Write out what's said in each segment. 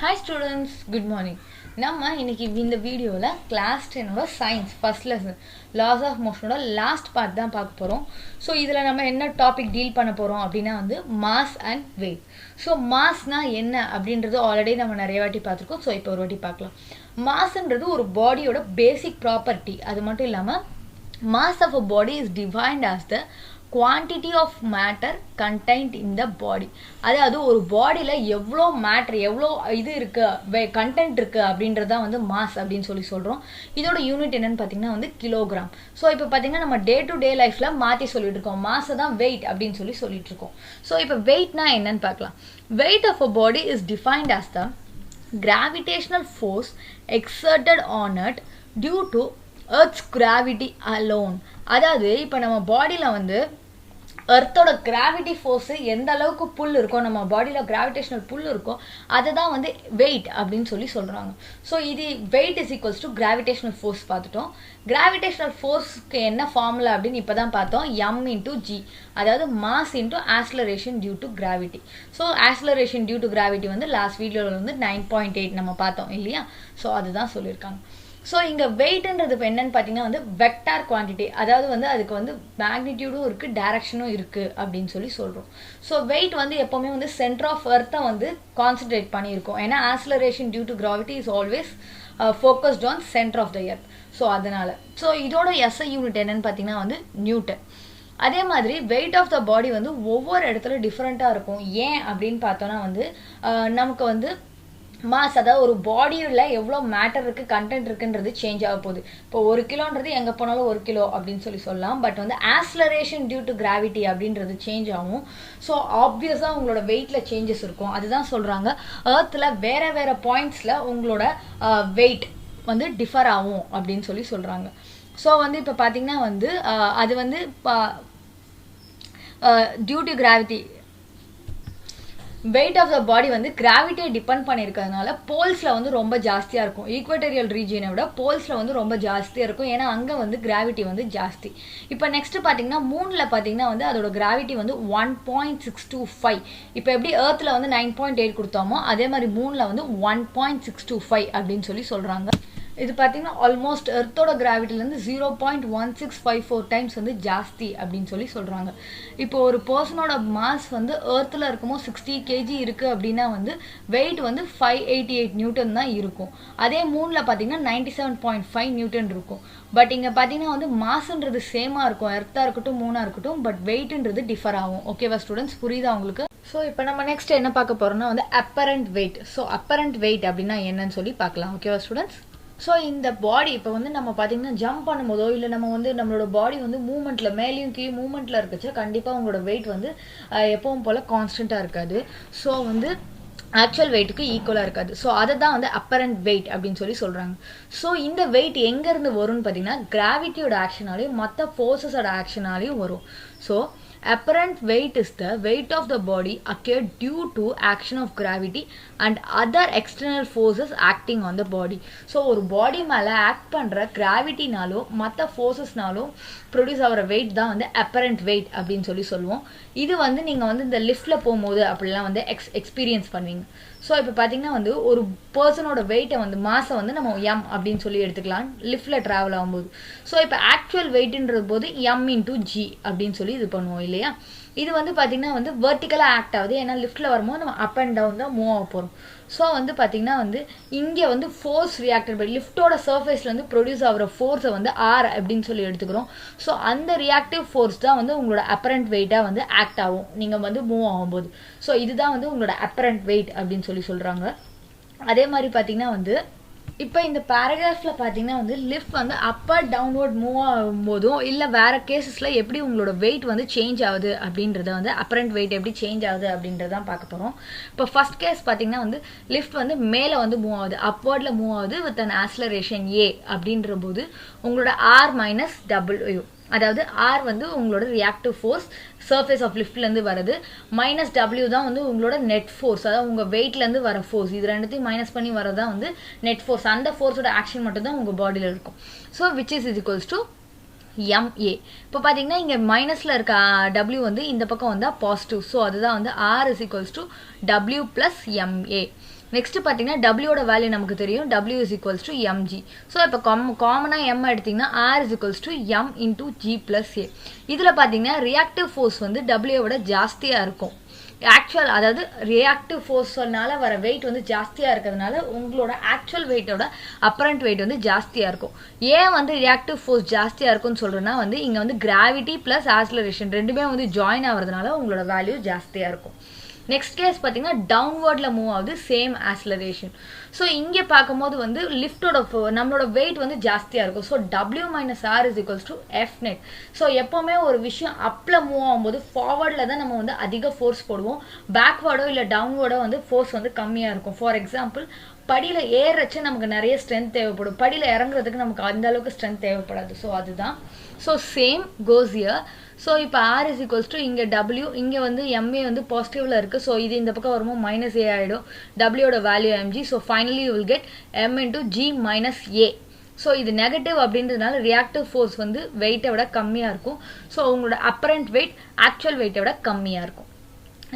Hi students, good morning. நம்ம இன்னைக்கு இந்த வீடியோல class 10 science first lesson laws of மோஷனோட லாஸ்ட் பார்ட் தான் பார்க்க போறோம். ஸோ இதில் நம்ம என்ன டாபிக் டீல் பண்ண போறோம் அப்படின்னா வந்து மாஸ் அண்ட் வெயிட். ஸோ மாஸ்னா என்ன அப்படின்றது ஆல்ரெடி நம்ம நிறைய வாட்டி பார்த்துருக்கோம். ஸோ இப்போ ஒரு வாட்டி பார்க்கலாம். மாஸ்ன்றது ஒரு பாடியோட பேசிக் ப்ராப்பர்ட்டி. அது மட்டும் இல்லாமல் mass of a body is defined as the quantity of matter contained in the body. அதாவது ஒரு பாடியில் எவ்வளோ மேட்டர் எவ்வளோ இது இருக்குது கண்டென்ட் இருக்குது அப்படின்றது தான் வந்து மாஸ் அப்படின்னு சொல்கிறோம். இதோட யூனிட் என்னன்னு பார்த்தீங்கன்னா வந்து கிலோகிராம். ஸோ இப்போ பார்த்தீங்கன்னா நம்ம டே டு டே லைஃப்பில் மாற்றி சொல்லிட்டு இருக்கோம். மாஸை தான் வெயிட் அப்படின்னு சொல்லிட்டு இருக்கோம். ஸோ இப்போ வெயிட்னா என்னன்னு பார்க்கலாம். Weight of a body is defined as the gravitational force exerted on it due to earth's gravity alone. அதாவது இப்போ நம்ம பாடியில் வந்து எர்த்தோட கிராவிட்டி ஃபோர்ஸு எந்த அளவுக்கு புல் இருக்கோ, நம்ம பாடியில் கிராவிடேஷனல் புல் இருக்கோ, அதை தான் வந்து வெயிட் அப்படின்னு சொல்கிறாங்க. ஸோ இது weight is equals to gravitational force பார்த்துட்டோம். கிராவிடேஷனல் ஃபோர்ஸ்க்கு என்ன ஃபார்முலா அப்படின்னு இப்போ தான் பார்த்தோம். m இன்டூ ஜி, அதாவது mass into acceleration due to gravity. So acceleration due to gravity வந்து லாஸ்ட் வீடியோவில் வந்து 9.8 நம்ம பார்த்தோம் இல்லையா. ஸோ அதுதான் சொல்லியிருக்காங்க. ஸோ இங்கே வெயிட்ன்றது இப்போ என்னன்னு பார்த்தீங்கன்னா வந்து வெக்டார் குவான்டிட்டி, அதாவது வந்து அதுக்கு வந்து மேக்னிடியூடும் இருக்குது, டைரக்ஷனும் இருக்குது அப்படின்னு சொல்கிறோம். ஸோ வெயிட் வந்து எப்போவுமே வந்து சென்டர் ஆஃப் எர்த்தை வந்து கான்சன்ட்ரேட் பண்ணியிருக்கோம். ஏன்னா acceleration due to gravity is always focused on centre of the earth. So அதனால் ஸோ இதோட எஸ்ஐ யூனிட் என்னன்னு பார்த்தீங்கன்னா வந்து நியூட்டன். அதே மாதிரி வெயிட் ஆஃப் த பாடி வந்து ஒவ்வொரு இடத்துல டிஃப்ரெண்ட்டாக இருக்கும். ஏன் அப்படின்னு பார்த்தோன்னா வந்து நமக்கு வந்து மாஸ், அதாவது ஒரு பாடியில் எவ்வளோ மேட்டர் இருக்குது கண்டென்ட் இருக்குன்றது சேஞ்ச் ஆக போகுது. இப்போ 1 கிலோன்றது எங்கே போனாலும் 1 கிலோ அப்படின்னு சொல்லலாம். பட் வந்து ஆக்ஸலரேஷன் டியூ டு கிராவிட்டி அப்படின்றது சேஞ்ச் ஆகும். ஸோ ஆப்வியஸாக உங்களோட வெயிட்டில் சேஞ்சஸ் இருக்கும். அதுதான் சொல்கிறாங்க எர்த்தில் வேறு பாயிண்ட்ஸில் உங்களோட வெயிட் வந்து டிஃபர் ஆகும் அப்படின்னு சொல்கிறாங்க. ஸோ வந்து இப்போ பார்த்தீங்கன்னா வந்து அது வந்து due to gravity weight of the body வந்து கிராவிட்டியை டிபெண்ட் பண்ணியிருக்கிறதுனால போல்ஸில் வந்து ரொம்ப ஜாஸ்தியாக இருக்கும். ஈக்வட்டோரியல் ரீஜியனை விட போல்ஸில் வந்து ரொம்ப ஜாஸ்தியாக இருக்கும். ஏன்னா அங்கே வந்து கிராவிட்டி வந்து ஜாஸ்தி. இப்போ நெக்ஸ்ட் பார்த்தீங்கன்னா மூணில் பார்த்தீங்கன்னா வந்து அதோட கிராவிட்டி வந்து 1.625. இப்போ எப்படி எர்த்தில் வந்து 9.8 கொடுத்தோமோ அதே மாதிரி மூணில் வந்து 1.625 அப்படின்னு சொல்கிறாங்க. இது பார்த்தீங்கன்னா ஆல்மோஸ்ட் எர்த்தோட கிராவிட்டிலேருந்து 0.1654 டைம்ஸ் வந்து ஜாஸ்தி அப்படின்னு சொல்கிறாங்க. இப்போ ஒரு பர்சனோட மாஸ் வந்து எர்த்தில் இருக்குமோ 60 kg இருக்குது அப்படின்னா வந்து வெயிட் வந்து 588 நியூட்டன் தான் இருக்கும். அதே மூணில் பார்த்தீங்கன்னா 97.5 நியூட்டன் இருக்கும். பட் இங்கே பார்த்தீங்கன்னா வந்து மாஸ்ன்றது சேமாக இருக்கும், எர்த்தாக இருக்கட்டும் மூணாக இருக்கட்டும். பட் வெயிட்ன்றது டிஃபர் ஆகும். ஓகேவா ஸ்டூடெண்ட்ஸ், புரியுதா உங்களுக்கு? ஸோ இப்போ நம்ம நெக்ஸ்ட் என்ன பார்க்க போகிறோம்னா வந்து apparent weight. So apparent weight அப்படின்னா என்னன்னு சொல்லி பார்க்கலாம். ஓகேவா ஸ்டூடெண்ட்ஸ்? ஸோ இந்த பாடி இப்போ வந்து நம்ம பார்த்தீங்கன்னா ஜம்ப் பண்ணும்போதோ இல்லை நம்ம வந்து நம்மளோட பாடி வந்து மூமெண்ட்டில் மேலேயும் கீழே மூமெண்ட்டில் இருக்குச்சு, கண்டிப்பாக உங்களோட வெயிட் வந்து எப்பவும் போல் கான்ஸ்டண்ட்டாக இருக்காது. ஸோ வந்து ஆக்சுவல் வெயிட்டுக்கு ஈக்குவலாக இருக்காது. ஸோ அதை தான் வந்து அப்பரண்ட் வெயிட் அப்படின்னு சொல்கிறாங்க. ஸோ இந்த வெயிட் எங்கேருந்து வரும்னு பார்த்தீங்கன்னா கிராவிட்டியோட ஆக்ஷனாலையும் மற்ற ஃபோர்ஸஸோட ஆக்ஷனாலையும் வரும். So apparent weight is the weight of the body occurred due to action of gravity and other external forces acting on the body. So ஒரு பாடி மேலே ஆக்ட் பண்ணுற கிராவிட்டினாலும் மற்ற ஃபோர்ஸஸ்னாலும் ப்ரொடியூஸ் ஆகிற வெயிட் தான் வந்து அப்பரண்ட் வெயிட் அப்படின்னு சொல்லுவோம். இது வந்து நீங்கள் வந்து இந்த லிஃப்ட்டில் போகும்போது அப்படிலாம் வந்து எக்ஸ்பீரியன்ஸ் பண்ணுவீங்க. ஸோ இப்போ பார்த்தீங்கன்னா வந்து ஒரு பர்சனோட வெயிட்டை வந்து மாசை வந்து நம்ம m அப்படின்னு எடுத்துக்கலாம் லிஃப்ட்டில் ட்ராவல் ஆகும்போது. ஸோ இப்போ ஆக்சுவல் வெயிட்ன்றது போது m இன்டூ ஜி அப்படின்னு இது பண்ணுவோம் இல்லையா. இது வந்து பார்த்தீங்கன்னா வந்து வெர்டிக்கலாக ஆக்ட் ஆகுது. ஏன்னா லிஃப்ட்டில் வரும்போது நம்ம அப் அண்ட் டவுன் தான் மூவ் ஆக போகிறோம். ஸோ வந்து பார்த்தீங்கன்னா வந்து இங்கே வந்து ஃபோர்ஸ் ரியாக்டட் பை லிஃப்ட்டோட சர்ஃபேஸ்லேருந்து ப்ரொடியூஸ் ஆகிற ஃபோர்ஸை வந்து ஆர் அப்படின்னு எடுத்துக்கிறோம். ஸோ அந்த ரியாக்டிவ் ஃபோர்ஸ் தான் வந்து உங்களோட அப்பரண்ட் வெயிட்டாக வந்து ஆக்ட் ஆகும் நீங்கள் வந்து மூவ் ஆகும்போது. ஸோ இதுதான் வந்து உங்களோட அப்பரண்ட் வெயிட் அப்படின்னு சொல்கிறாங்க. அதே மாதிரி பார்த்தீங்கன்னா வந்து இப்போ இந்த பேராகிராஃபில் பார்த்தீங்கன்னா வந்து லிஃப்ட் வந்து அப்பர் டவுன்வர்ட் மூவ் ஆகும்போதும் இல்லை வேறு கேசஸில் எப்படி உங்களோட வெயிட் வந்து சேஞ்ச் ஆகுது அப்படின்றத வந்து அப்பரண்ட் வெயிட் எப்படி சேஞ்ச் ஆகுது அப்படின்றதான் பார்க்க போகிறோம். இப்போ ஃபர்ஸ்ட் கேஸ் பார்த்தீங்கன்னா வந்து லிஃப்ட் வந்து மேலே வந்து மூவ் ஆகுது, அப்பவர்டில் மூவ் ஆகுது வித் அன் ஆக்ஸலரேஷன் ஏ அப்படின்ற போது உங்களோட ஆர் மைனஸ் டபிள்யூ, அதாவது ஆர் வந்து உங்களோட ரியாக்டிவ் ஃபோர்ஸ் சர்ஃபேஸ் ஆஃப் லிஃப்ட்லேருந்து வருது, மைனஸ் டபிள்யூ தான் வந்து உங்களோட நெட் ஃபோர்ஸ், அதாவது உங்கள் வெயிட்லேருந்து வர ஃபோர்ஸ். இது ரெண்டுத்தையும் மைனஸ் பண்ணி வரதான் வந்து நெட் ஃபோர்ஸ். அந்த ஃபோர்ஸோட ஆக்ஷன் மட்டும் தான் உங்கள் பாடியில் இருக்கும். So which is equals to MA. இப்போ பார்த்தீங்கன்னா இங்கே மைனஸில் இருக்க W வந்து இந்த பக்கம் வந்தால் பாசிட்டிவ். ஸோ அதுதான் வந்து R is equals to W plus MA. Next பார்த்தீங்கன்னா டபிள்யூட வேல்யூ நமக்கு தெரியும், W is equals to MG. So இப்போ காமனாக எம் எடுத்திங்கன்னா R is equals to M into G plus A. இதில் பார்த்தீங்கன்னா ரியாக்டிவ் ஃபோர்ஸ் வந்து டபிள்யூவோட ஜாஸ்தியாக இருக்கும். ஆக்சுவல் அதாவது ரியாக்டிவ் ஃபோர்ஸ்னால வர வெயிட் வந்து ஜாஸ்தியாக இருக்கிறதுனால உங்களோட ஆக்சுவல் வெயிட்டோட அப்பரண்ட் வெயிட் வந்து ஜாஸ்தியாக இருக்கும். ஏன் வந்து ரியாக்டிவ் ஃபோர்ஸ் ஜாஸ்தியாக இருக்கும்னு சொல்கிறேன்னா வந்து இங்கே வந்து கிராவிட்டி ப்ளஸ் ஆக்ஸலரேஷன் ரெண்டுமே வந்து ஜாயின் ஆகிறதுனால உங்களோட வேல்யூ ஜாஸ்தியாக இருக்கும். நெக்ஸ்ட் கேஸ் பார்த்தீங்கன்னா டவுன்வர்டில் மூவ் ஆகுது, சேம் ஆக்ஸலரேஷன். ஸோ இங்கே பார்க்கும்போது வந்து லிஃப்டோட நம்மளோட வெயிட் வந்து ஜாஸ்தியாக இருக்கும். So W minus R is equals to F net. So எப்போவுமே ஒரு விஷயம் அப்பில் மூவ் ஆகும்போது ஃபார்வர்டில் தான் நம்ம வந்து அதிக ஃபோர்ஸ் போடுவோம், பேக்வேர்டோ இல்லை டவுன்வேர்டோ வந்து ஃபோர்ஸ் வந்து கம்மியாக இருக்கும். ஃபார் எக்ஸாம்பிள் படியில் ஏறச்சு நமக்கு நிறைய ஸ்ட்ரென்த் தேவைப்படும், படியில் இறங்குறதுக்கு நமக்கு அந்த அளவுக்கு ஸ்ட்ரென்த் தேவைப்படாது. ஸோ அதுதான். So same goes year. So இப்போ ஆர் இஸ் ஈக்குவல்ஸ் டு இங்கே டபிள்யூ, இங்கே வந்து எம்ஏ வந்து பாசிட்டிவில் இருக்குது. ஸோ இது இந்த பக்கம் வரும்போது மைனஸ் ஏ ஆகிடும், டபிள்யூட value MG. So finally you will get M into G minus A. So இது நெகட்டிவ் அப்படின்றதுனால ரியாக்டிவ் ஃபோர்ஸ் வந்து வெயிட்டை விட கம்மியாக இருக்கும். ஸோ உங்களோட அப்பரண்ட் வெயிட் ஆக்சுவல் வெயிட்டை விட கம்மியாக இருக்கும்.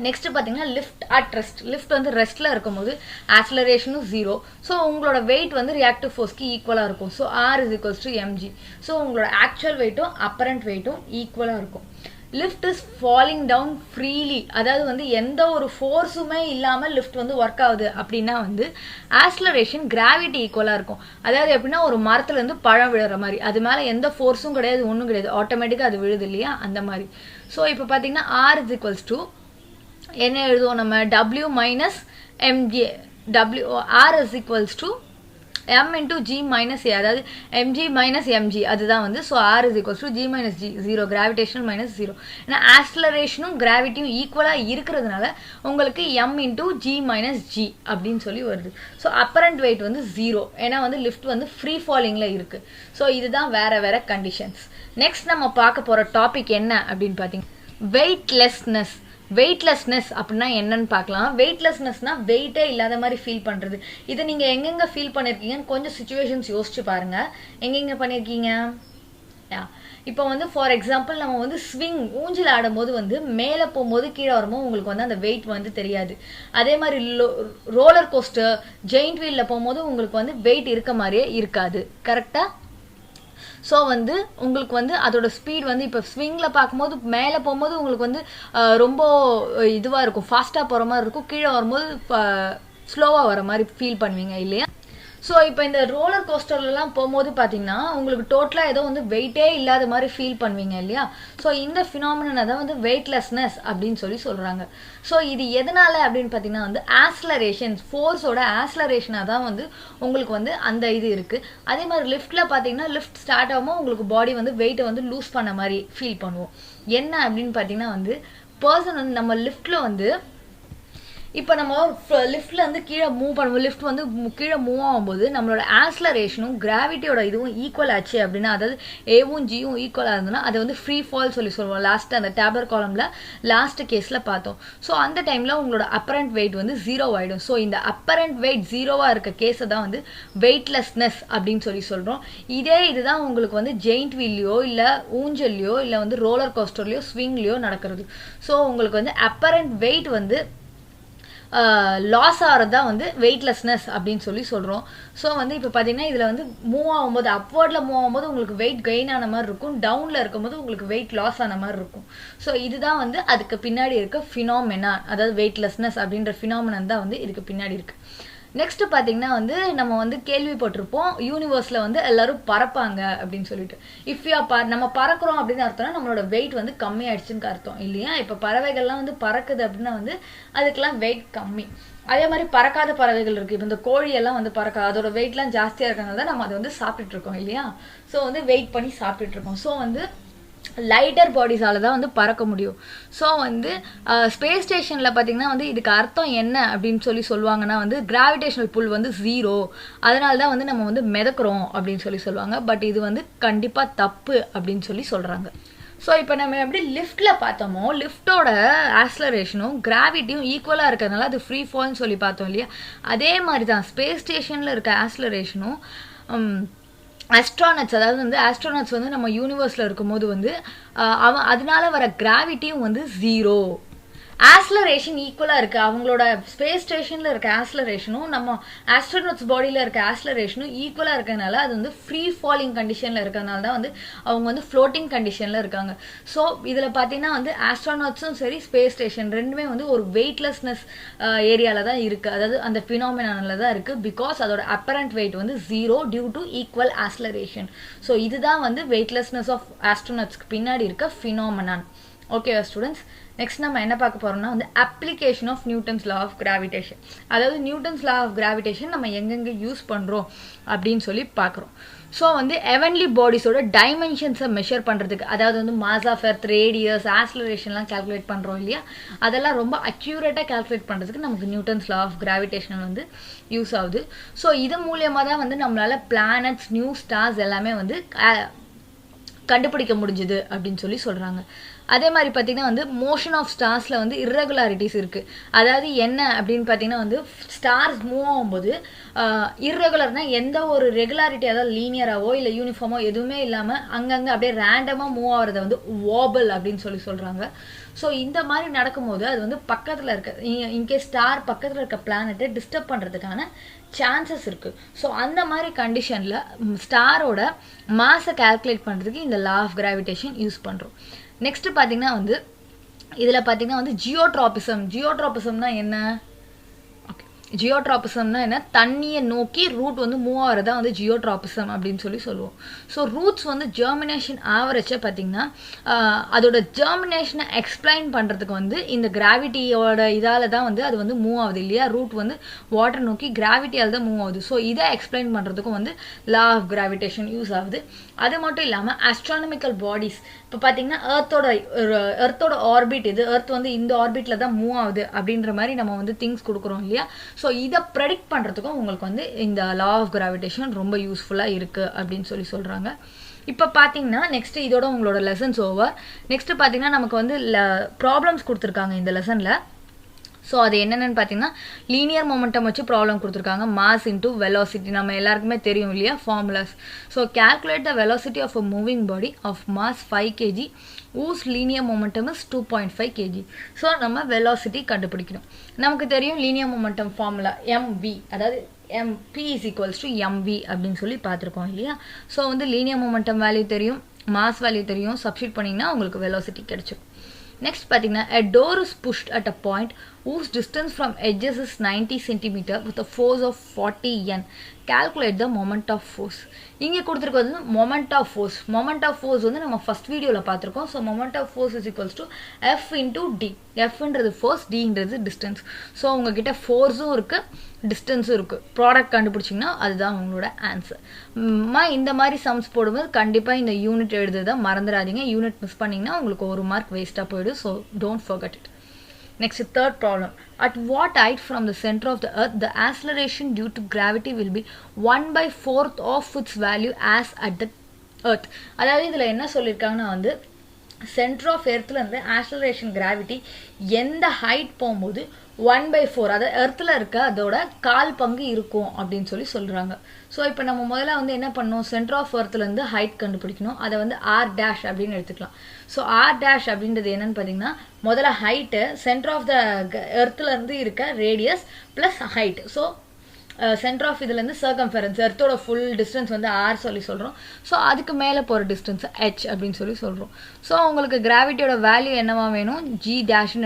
நெக்ஸ்ட் பார்த்தீங்கன்னா லிஃப்ட் அட் ரெஸ்ட். லிஃப்ட் வந்து ரெஸ்ட்டில் இருக்கும்போது ஆக்ஸலரேஷனும் 0. ஸோ உங்களோட வெயிட் வந்து ரியாக்டிவ் ஃபோர்ஸ்க்கு ஈக்குவலாக இருக்கும். So R is equals to MG. So உங்களோட ஆக்சுவல் வெயிட்டும் அப்பரண்ட் வெயிட்டும் ஈக்குவலாக இருக்கும். Lift is falling down freely, அதாவது வந்து எந்த ஒரு ஃபோர்ஸுமே இல்லாமல் லிஃப்ட் வந்து ஒர்க் ஆகுது அப்படின்னா வந்து ஆக்ஸலரேஷன் கிராவிட்டி ஈக்குவலாக இருக்கும். அதாவது எப்படின்னா ஒரு மரத்துலேருந்து பழம் விழுற மாதிரி, அது மேலே எந்த ஃபோர்ஸும் கிடையாது, ஒன்றும் கிடையாது, ஆட்டோமேட்டிக்காக அது விழுது இல்லையா, அந்த மாதிரி. ஸோ இப்போ பார்த்தீங்கன்னா ஆர் இஸ் ஈக்குவல்ஸ் டு என்ன எழுதுவோம் நம்ம, W minus MG. W R is equals to M into G minus A, அதாவது எம்ஜி மைனஸ் எம்ஜி, அதுதான் வந்து. So R is equals to G minus G, 0, gravitational minus 0. ஏன்னா ஆக்ஸலரேஷனும் கிராவிட்டியும் ஈக்குவலாக இருக்கிறதுனால உங்களுக்கு M into G minus G அப்படின்னு சொல்லி வருது. ஸோ அப்பரண்ட் வெயிட் வந்து 0, ஏன்னா வந்து லிஃப்ட் வந்து ஃப்ரீ ஃபாலிங்கில் இருக்குது. ஸோ இதுதான் வேறு வேறு கண்டிஷன்ஸ். நெக்ஸ்ட் நம்ம பார்க்க போகிற டாபிக் என்ன அப்படின்னு பார்த்தீங்கன்னா வெயிட்லெஸ்னஸ். வெயிட்லெஸ்னஸ் அப்படின்னா என்னன்னு பார்க்கலாம். வெயிட்லெஸ்னஸ்னா வெயிட்டே இல்லாத மாதிரி ஃபீல் பண்ணுறது. இதை நீங்கள் எங்கெங்கே ஃபீல் பண்ணியிருக்கீங்கன்னு கொஞ்சம் சுச்சுவேஷன்ஸ் யோசிச்சு பாருங்கள். எங்கெங்கே பண்ணியிருக்கீங்க? இப்போ வந்து ஃபார் எக்ஸாம்பிள் நம்ம வந்து ஸ்விங் ஊஞ்சல் ஆடும்போது வந்து மேலே போகும்போது கீழே வரும்போது உங்களுக்கு வந்து அந்த வெயிட் வந்து தெரியாது. அதே மாதிரி ரோலர் கோஸ்டர் ஜெயிண்ட் வீலில் போகும்போது உங்களுக்கு வந்து வெயிட் இருக்க மாதிரியே இருக்காது. கரெக்டாக? ஸோ வந்து உங்களுக்கு வந்து அதோட ஸ்பீட் வந்து இப்போ ஸ்விங்கில் பார்க்கும்போது மேலே போகும்போது உங்களுக்கு வந்து ரொம்ப இதுவாக இருக்கும், ஃபாஸ்ட்டாக போகிற மாதிரி இருக்கும், கீழே வரும்போது ஸ்லோவாக வர மாதிரி ஃபீல் பண்ணுவீங்க இல்லையா? ஸோ இப்போ இந்த ரோலர் கோஸ்டர்லாம் போகும்போது பார்த்தீங்கன்னா உங்களுக்கு டோட்டலாக ஏதோ வந்து வெயிட்டே இல்லாத மாதிரி ஃபீல் பண்ணுவீங்க இல்லையா? ஸோ இந்த ஃபினாமினனை தான் வந்து வெயிட்லெஸ்னஸ் அப்படின்னு சொல்கிறாங்க. ஸோ இது எதனால அப்படின்னு பார்த்தீங்கன்னா வந்து ஆக்ஸலரேஷன், ஃபோர்ஸோட ஆக்ஸலரேஷனாக தான் வந்து உங்களுக்கு வந்து அந்த இது இருக்குது. அதே மாதிரி லிஃப்ட்டில் பார்த்தீங்கன்னா லிஃப்ட் ஸ்டார்ட் ஆகும்போது உங்களுக்கு பாடி வந்து வெயிட்டை வந்து லூஸ் பண்ண மாதிரி ஃபீல் பண்ணுவோம். என்ன அப்படின்னு பார்த்தீங்கன்னா வந்து பர்சன் வந்து நம்ம லிஃப்ட்டில் வந்து இப்போ நம்ம லிஃப்ட்டில் வந்து கீழே மூவ் பண்ணுவோம், லிஃப்ட் வந்து கீழே மூவ் ஆகும்போது நம்மளோட ஆக்ஸலரேஷனும் கிராவிட்டியோட இதுவும் ஈக்குவல் ஆச்சு அப்படின்னா, அதாவது ஏவும் ஜியும் ஈக்குவலாக இருந்ததுன்னா அதை வந்து ஃப்ரீ ஃபால் சொல்லுவோம். லாஸ்ட்டு அந்த டேப்லர் காலமில் லாஸ்ட் கேஸில் பார்த்தோம். ஸோ அந்த டைமில் உங்களோட அப்பரண்ட் வெயிட் வந்து 0 ஆகிடும். ஸோ இந்த அப்பரண்ட் வெயிட் 0வாக இருக்க கேஸை தான் வந்து வெயிட்லெஸ்னஸ் அப்படின்னு சொல்கிறோம். இதே இதுதான் உங்களுக்கு வந்து ஜெயிண்ட் வீல்லையோ இல்லை ஊஞ்சல்லையோ இல்லை வந்து ரோலர் கோஸ்டர்லையோ ஸ்விங்லையோ நடக்கிறது. ஸோ உங்களுக்கு வந்து அப்பரண்ட் வெயிட் வந்து லாஸ் ஆகிறது தான் வந்து வெயிட்லெஸ்னஸ் அப்படின்னு சொல்கிறோம். ஸோ வந்து இப்போ பார்த்தீங்கன்னா இதில் வந்து மூவ் ஆகும்போது அப்வர்டில் மூவ் ஆகும்போது உங்களுக்கு வெயிட் கெயின் ஆன மாதிரி இருக்கும், டவுனில் இருக்கும்போது உங்களுக்கு வெயிட் லாஸ் ஆன மாதிரி இருக்கும். ஸோ இதுதான் வந்து அதுக்கு பின்னாடி இருக்க ஃபினாமினா, அதாவது வெயிட்லெஸ்னஸ் அப்படின்ற ஃபினாமினன் தான் வந்து இதுக்கு பின்னாடி இருக்குது. நெக்ஸ்ட் பார்த்தீங்கன்னா வந்து நம்ம வந்து கேள்விப்பட்டிருப்போம் யூனிவர்ஸில் வந்து எல்லாரும் பறப்பாங்க அப்படின்னு சொல்லிட்டு. இஃப் யூ நம்ம பறக்கிறோம் அப்படின்னு அர்த்தம்னா நம்மளோட வெயிட் வந்து கம்மியாயிடுச்சுன்னு அர்த்தம் இல்லையா? இப்போ பறவைகள்லாம் வந்து பறக்குது அப்படின்னா வந்து அதுக்கெல்லாம் வெயிட் கம்மி. அதே மாதிரி பறக்காத பறவைகள் இருக்குது. இப்போ இந்த கோழியெல்லாம் வந்து பறக்காது, அதோட வெயிட்லாம் ஜாஸ்தியாக இருக்கிறதுனால தான் நம்ம அதை வந்து சாப்பிட்டுருக்கோம் இல்லையா? ஸோ வந்து வெயிட் பண்ணி சாப்பிட்டுருக்கோம். ஸோ வந்து லைட்டர் பாடிஸால் தான் வந்து பறக்க முடியும். ஸோ வந்து ஸ்பேஸ் ஸ்டேஷனில் பார்த்திங்கன்னா வந்து இதுக்கு அர்த்தம் என்ன அப்படின்னு சொல்லுவாங்கன்னா வந்து கிராவிடேஷனல் புல் வந்து 0, அதனால தான் வந்து நம்ம வந்து மிதக்கிறோம் அப்படின்னு சொல்லுவாங்க. பட் இது வந்து கண்டிப்பாக தப்பு அப்படின்னு சொல்கிறாங்க. ஸோ இப்போ நம்ம எப்படி லிஃப்ட்டில் பார்த்தோமோ லிஃப்ட்டோட ஆக்ஸலரேஷனும் கிராவிட்டியும் ஈக்குவலாக இருக்கிறதுனால அது ஃப்ரீ ஃபால்னு சொல்லி பார்த்தோம் இல்லையா? அதே மாதிரி தான் ஸ்பேஸ் ஸ்டேஷனில் இருக்க ஆக்ஸலரேஷனும் ஆஸ்ட்ரானட்ஸ், அதாவது வந்து ஆஸ்ட்ரானட்ஸ் வந்து நம்ம யூனிவர்ஸில் இருக்கும்போது வந்து அதனால வர கிராவிட்டியும் வந்து 0. ஆக்ஸலரேஷன் ஈக்குவலாக இருக்குது. அவங்களோட ஸ்பேஸ் ஸ்டேஷனில் இருக்க ஆக்ஸலரேஷனும் நம்ம ஆஸ்ட்ரோனட்ஸ் பாடியில் இருக்க ஆக்ஸலரேஷனும் ஈக்குவலாக இருக்கிறதுனால அது வந்து ஃப்ரீ ஃபாலிங் கண்டிஷனில் இருக்கிறதுனால தான் வந்து அவங்க வந்து ஃப்ளோட்டிங் கண்டிஷனில் இருக்காங்க. ஸோ இதில் பார்த்தீங்கன்னா வந்து ஆஸ்ட்ரோனட்ஸும் சரி ஸ்பேஸ் ஸ்டேஷன் ரெண்டுமே வந்து ஒரு வெயிட்லெஸ்னஸ் ஏரியாவில் தான் இருக்குது. அதாவது அந்த ஃபினாமினானில் தான் இருக்குது. பிகாஸ் அதோட அப்பரண்ட் வெயிட் வந்து 0 due to equal acceleration. So இதுதான் வந்து வெயிட்லெஸ்னஸ் ஆஃப் ஆஸ்ட்ரோனட்ஸ்க்கு பின்னாடி இருக்க ஃபினாமினான். ஓகேவா ஸ்டூடெண்ட்ஸ்? நெக்ஸ்ட் நம்ம என்ன பார்க்க போறோம்னா வந்து application of Newton's law of gravitation. அதாவது நியூட்டன்ஸ் லா ஆஃப் கிராவிடேஷன் நம்ம எங்கெங்கே யூஸ் பண்ணுறோம் அப்படின்னு சொல்லி பார்க்குறோம். ஸோ வந்து ஹெவன்லி பாடிஸோட டைமென்ஷன்ஸை மெஷர் பண்ணுறதுக்கு, அதாவது வந்து மாஸ் ஆஃப் எர்த், ரேடியஸ், ஆக்ஸலரேஷன்லாம் கால்குலேட் பண்ணுறோம் இல்லையா, அதெல்லாம் ரொம்ப அக்யூரேட்டாக கால்குலேட் பண்ணுறதுக்கு நமக்கு நியூட்டன்ஸ் லா ஆஃப் கிராவிடேஷன் வந்து யூஸ் ஆகுது. ஸோ இது மூலியமாக தான் வந்து நம்மளால் பிளானட்ஸ், நியூ ஸ்டார்ஸ் எல்லாமே வந்து கண்டுபிடிக்க முடிஞ்சுது அப்படின்னு சொல்லி சொல்கிறாங்க. அதே மாதிரி பார்த்திங்கன்னா வந்து மோஷன் ஆஃப் ஸ்டார்ஸில் வந்து இர்ரெகுலாரிட்டிஸ் இருக்குது. அதாவது என்ன அப்படின்னு பார்த்தீங்கன்னா வந்து ஸ்டார்ஸ் மூவ் ஆகும்போது இர்ரெகுலர்னால் எந்த ஒரு ரெகுலாரிட்டி, அதாவது லீனியராகவோ இல்லை யூனிஃபார்மோ எதுவுமே இல்லாமல் அங்கங்கே அப்படியே ரேண்டமாக மூவ் ஆகிறத வந்து வாபிள் அப்படின்னு சொல்லி சொல்கிறாங்க. ஸோ இந்த மாதிரி நடக்கும்போது அது வந்து பக்கத்தில் இருக்க இன்கேஸ் ஸ்டார் பக்கத்தில் இருக்க பிளானட்டை டிஸ்டர்ப் பண்ணுறதுக்கான சான்சஸ் இருக்குது. ஸோ அந்த மாதிரி கண்டிஷனில் ஸ்டாரோட மாஸை கால்குலேட் பண்ணுறதுக்கு இந்த லா ஆஃப் கிராவிடேஷன் யூஸ் பண்ணுறோம். நெக்ஸ்ட்டு பார்த்தீங்கன்னா வந்து இதில் பார்த்தீங்கன்னா வந்து ஜியோட்ராபிசம்னா என்ன? ஜியோட்ராபிசம்னா என்ன? தண்ணியை நோக்கி ரூட் வந்து மூவ் ஆகிறதா வந்து ஜியோட்ராபிசம் அப்படின்னு சொல்லி சொல்லுவோம். ஸோ ரூட்ஸ் வந்து ஜெர்மினேஷன் ஆவரேஜை பார்த்திங்கன்னா அதோட ஜெர்மினேஷனை எக்ஸ்பிளைன் பண்ணுறதுக்கு வந்து இந்த கிராவிட்டியோட இதால் தான் வந்து அது வந்து மூவ் ஆகுது இல்லையா. ரூட் வந்து வாட்டர் நோக்கி கிராவிட்டியால் தான் மூவ் ஆகுது. ஸோ இதை எக்ஸ்பிளைன் பண்ணுறதுக்கும் வந்து லா ஆஃப் கிராவிடேஷன் யூஸ் ஆகுது. அது மட்டும் இல்லாமல் ஆஸ்ட்ரானமிக்கல் பாடிஸ், இப்போ பார்த்தீங்கன்னா எர்த்தோட ஆர்பிட் இது, எர்த் வந்து இந்த ஆர்பிட்டில் தான் மூவ் ஆகுது அப்படின்ற மாதிரி நம்ம வந்து திங்ஸ் கொடுக்குறோம் இல்லையா. ஸோ இதை ப்ரெடிக்ட் பண்ணுறதுக்கும் உங்களுக்கு வந்து இந்த லா ஆஃப் கிராவிடேஷன் ரொம்ப யூஸ்ஃபுல்லாக இருக்குது அப்படின்னு சொல்லி சொல்கிறாங்க. இப்போ பார்த்தீங்கன்னா நெக்ஸ்ட்டு இதோட உங்களோட லெசன்ஸ் ஓவர். நெக்ஸ்ட்டு பார்த்தீங்கன்னா நமக்கு வந்து ப்ராப்ளம்ஸ் கொடுத்துருக்காங்க இந்த லெசனில். ஸோ அது என்னென்னு பார்த்தீங்கன்னா லீனியர் மொமெண்டம் வச்சு ப்ராப்ளம் கொடுத்துருக்காங்க. மாஸ் இன்டூ வெலாசிட்டி நம்ம எல்லாருக்குமே தெரியும் இல்லையா formulas. So calculate the velocity of a moving body of mass 5 kg whose linear momentum is 2.5 kg. So நம்ம வெலாசிட்டி கண்டுபிடிக்கணும். நமக்கு தெரியும் லீனியர் மொமெண்டம் ஃபார்முலா mv, அதாவது mp is equals to mv அப்படின்னு சொல்லி பார்த்துருக்கோம் இல்லையா. ஸோ வந்து லீனியர் மொமெண்டம் வேல்யூ தெரியும், மாஸ் வேல்யூ தெரியும், சப்ஸ்டிட் பண்ணிங்கன்னா உங்களுக்கு வெலாசிட்டி கிடைச்சிடும். Next பார்த்தீங்கன்னா a door is pushed at a point whose distance from edges is 90 cm with a force of 40 N. Calculate the moment of force. இங்கே கொடுத்துருக்கிறது வந்து moment of force. Moment of force வந்து நம்ம first வீடியோவில் பார்த்துருக்கோம். So moment of force is equals to F into D. எஃப்ன்றது force, டின்றது distance. So உங்ககிட்ட ஃபோர்ஸும் இருக்குது, டிஸ்டன்ஸும் இருக்குது. ப்ராடக்ட் கண்டுபிடிச்சிங்கன்னா அதுதான் உங்களோட ஆன்சர். இந்த மாதிரி சம்ஸ் போடும்போது கண்டிப்பாக இந்த யூனிட் எழுதுறதை மறந்துடாதீங்க. யூனிட் மிஸ் பண்ணிங்கன்னா உங்களுக்கு ஒரு மார்க் வேஸ்ட்டாக போயிடும். So don't forget it. Next, third problem. At what height from the center of the earth the acceleration due to gravity will be 1/4 of its value as at the earth? அதாவது இதில் என்ன சொல்லியிருக்காங்கன்னா வந்து centre of எர்த்தில் இருந்து acceleration gravity எந்த height போகும்போது 1/4, அதாவது எர்த்தில் இருக்க அதோட 1/4 பங்கு இருக்கும் அப்படின்னு சொல்லி சொல்கிறாங்க. ஸோ இப்போ நம்ம முதல்ல வந்து என்ன பண்ணணும், சென்டர் ஆஃப் எர்த்துலேருந்து ஹைட் கண்டுபிடிக்கணும். அதை வந்து r' அப்படின்னு எடுத்துக்கலாம். ஸோ r' அப்படின்றது என்னன்னு பார்த்தீங்கன்னா முதல்ல ஹைட்டு, சென்டர் ஆஃப் த எர்த்துலேருந்து இருக்க radius plus height. So centre of இதுலேருந்து சர்க்கம்ஃபரன்ஸ், எர்த்தோட ஃபுல் டிஸ்டன்ஸ் வந்து r சொல்லி சொல்கிறோம். ஸோ அதுக்கு மேலே போகிற டிஸ்டன்ஸ் h அப்படின்னு சொல்லி சொல்கிறோம். ஸோ உங்களுக்கு கிராவிட்டியோட வேல்யூ என்னவா வேணும், g'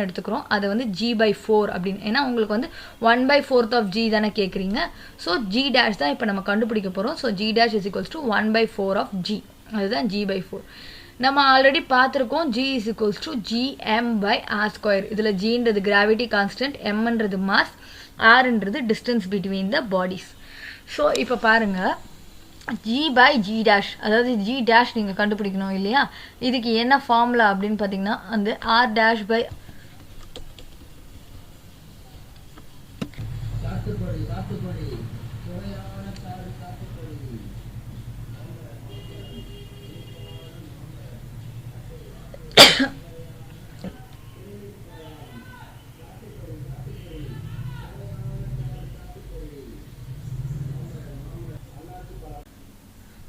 எடுத்துக்கிறோம். அதை வந்து g/4 அப்படின்னு, ஏன்னா உங்களுக்கு வந்து 1/4 ஆஃப் g தானே கேட்குறீங்க. ஸோ g' தான் இப்போ நம்ம கண்டுபிடிக்க போகிறோம். So g' is equals to 1/4 of g. அதுதான் g/4. நம்ம ஆல்ரெடி பார்த்துருக்கோம் g is equals to gm/r². இதில் gன்றது கிராவிட்டி கான்ஸ்டன்ட், mன்றது மாஸ், rன்றது distance between the bodies. So இப்போ பாருங்கள் g/g', அதாவது g' நீங்கள் கண்டுபிடிக்கணும் இல்லையா. இதுக்கு என்ன ஃபார்முலா அப்படின்னு பார்த்தீங்கன்னா அந்த r'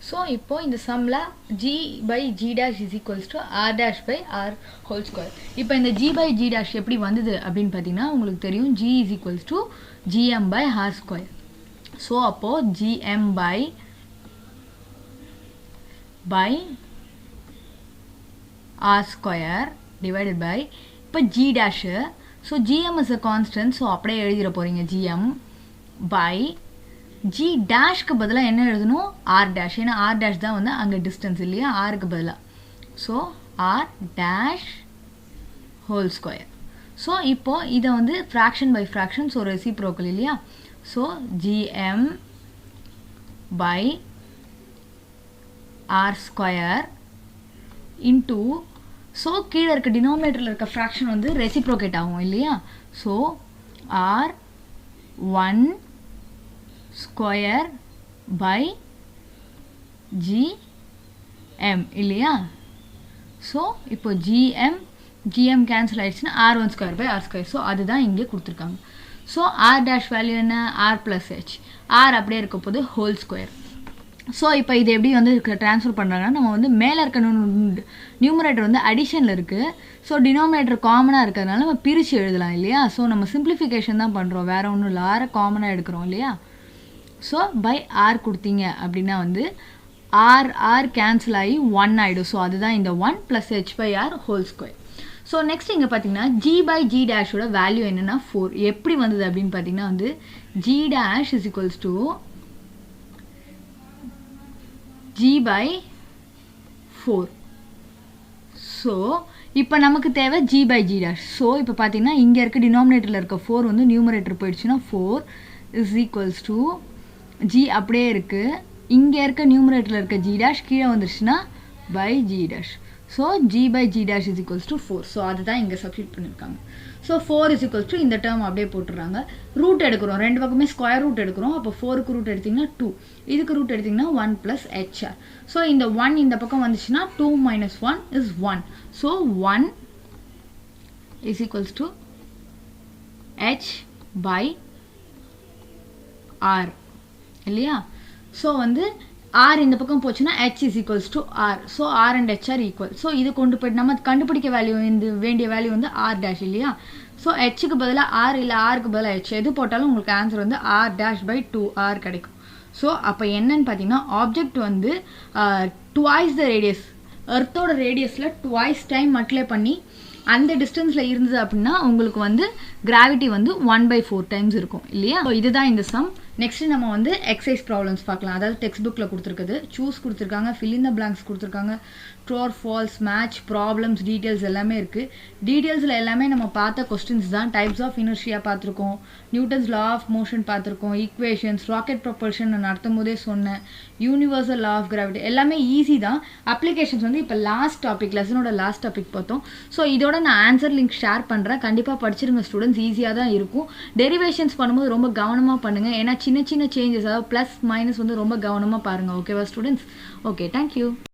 ஸோ ஸோ இப்போ இந்த சம்மில் g by g dash is equals to r dash by r whole square. இப்போ இந்த g by g dash எப்படி வந்தது அப்படின்னு பார்த்தீங்கன்னா உங்களுக்கு தெரியும் g is equals to gm by r square. So அப்போது gm by r square divided by இப்போ g dash. So gm is a constant. So அப்படியே எழுதிட போகிறீங்க gm by g டேஷ்க்கு பதிலாக என்ன எழுதணும் r dash. ஏன்னா r dash தான் வந்து அங்கே டிஸ்டன்ஸ் இல்லையா rக்கு பதிலாக. So r dash whole square. So இப்போ இதை வந்து fraction by fraction, so reciprocal இல்லையா. So gm by r square into, so கீழே இருக்க டினாமினேட்டரில் இருக்க ஃப்ராக்ஷன் வந்து ரெசிப்ரோகேட் ஆகும் இல்லையா. So r 1 square by gm இல்லையா. ஸோ இப்போ gm கேன்சல் ஆயிடுச்சுன்னா r1 square by r square. So அதுதான் இங்கே கொடுத்துருக்காங்க. ஸோ r dash வேல்யூ என்ன r plus h, r அப்படியே இருக்க போது ஹோல் ஸ்கொயர். ஸோ இப்போ இது எப்படி வந்து ட்ரான்ஸ்ஃபர் பண்ணுறாங்கன்னா நம்ம வந்து மேலே இருக்க நியூமரேட்டர் வந்து அடிஷனில் இருக்குது. ஸோ டினாமினேட்டர் காமனாக இருக்கிறதுனால நம்ம பிரித்து எழுதலாம் இல்லையா. ஸோ நம்ம சிம்பிளிஃபிகேஷன் தான் பண்ணுறோம், வேறு ஒன்றும் இல்லை, ஆரை காமனாக எடுக்கிறோம் இல்லையா. ஸோ பை ஆர் கொடுத்தீங்க அப்படின்னா வந்து ஆர் கேன்சல் ஆகி 1 ஆகிடும். ஸோ அதுதான் இந்த 1 + h by r whole square. So next இங்கே பார்த்தீங்கன்னா g by g டேஷோட வேல்யூ என்னென்னா 4. எப்படி வந்தது அப்படின்னு பார்த்தீங்கன்னா வந்து g dash is equals to g by 4. So இப்போ நமக்கு தேவை g by g dash. So இப்போ பார்த்தீங்கன்னா இங்கே இருக்க டினாமினேட்டரில் இருக்க 4 வந்து நியூமரேட்டர் போயிடுச்சுன்னா 4 is equals to g அப்படியே இருக்குது. இங்கே இருக்க நியூமரேட்டரில் இருக்க g dash கீழே வந்துருச்சுன்னா by g dash. So g by g dash is equals to 4. So அதுதான் இங்கே சப்ஸ்டிட் பண்ணியிருக்காங்க. ஸோ 4 is equals to இந்த டேர்ம் அப்படியே போட்டுடுறாங்க. ரூட் எடுக்கிறோம், ரெண்டு பக்கமே ஸ்கொயர் ரூட் எடுக்கிறோம். அப்போ 4க்கு ரூட் எடுத்திங்கன்னா 2, இதுக்கு ரூட் எடுத்திங்கன்னா 1 + hr. ஸோ இந்த 1 இந்த பக்கம் வந்துச்சுன்னா 2 - 1 is 1. So 1 is equals to h by r இல்லையா. ஸோ வந்து r இந்த பக்கம் போச்சுன்னா h is equals to r. So r and h are equal. So இது கொண்டு போய்ட்டு நம்ம கண்டுபிடிக்க வேண்டிய வேல்யூ வந்து r dash இல்லையா. ஸோ ஹெச்சுக்கு பதிலாக r இல்லை rக்கு பதிலாக h எது போட்டாலும் உங்களுக்கு ஆன்சர் வந்து r dash by 2r கிடைக்கும். ஸோ அப்போ என்னன்னு பார்த்தீங்கன்னா ஆப்ஜெக்ட் வந்து ட்வைஸ் த ரேடியஸ், எர்த்தோட ரேடியஸில் ட்வைஸ் டைம் மல்டிப்ளை பண்ணி அந்த டிஸ்டன்ஸில் இருந்தது அப்படின்னா உங்களுக்கு வந்து கிராவிட்டி வந்து 1/4 டைம்ஸ் இருக்கும் இல்லையா. ஸோ இதுதான் இந்த சம். நெக்ஸ்ட் நம்ம வந்து எக்ஸசைஸ் ப்ராப்ளம்ஸ் பார்க்கலாம். அதாவது டெக்ஸ்ட் புக்கில் கொடுத்துருக்குது, சூஸ் கொடுத்துருக்காங்க, ஃபில் இன் த பிளாங்க்ஸ் கொடுத்துருக்காங்க, true or false, match, problems, details எல்லாமே இருக்குது. டீட்டெயில்ஸில் எல்லாமே நம்ம பார்த்த கொஸ்டின்ஸ் தான். டைப்ஸ் ஆஃப் இனர்ஷியா பார்த்துருக்கோம், நியூட்டன்ஸ் லா ஆஃப் மோஷன் பார்த்துருக்கோம், ஈக்குவேஷன்ஸ், ராக்கெட் ப்ரொபல்ஷன் நடத்தும் போதே சொன்னேன், யூனிவர்சல் லா ஆஃப் கிராவிட்டி எல்லாமே ஈஸி தான். அப்ளிகேஷன்ஸ் வந்து இப்போ லாஸ்ட் டாபிக், லெசனோட லாஸ்ட் டாபிக் பார்த்தோம். ஸோ இதோட நான் ஆன்சர் லிங்க் ஷேர் பண்ணுறேன், கண்டிப்பாக படிச்சிருங்க ஸ்டூடெண்ட்ஸ், ஈஸியாக தான் இருக்கும். டெரிவேஷன்ஸ் பண்ணும்போது ரொம்ப கவனமாக பண்ணுங்கள், ஏன்னா சின்ன சின்ன சேஞ்சஸ், அதாவது ப்ளஸ் மைனஸ் வந்து ரொம்ப கவனமாக பாருங்கள். ஓகேவா ஸ்டூடெண்ட்ஸ்? Okay, thank you.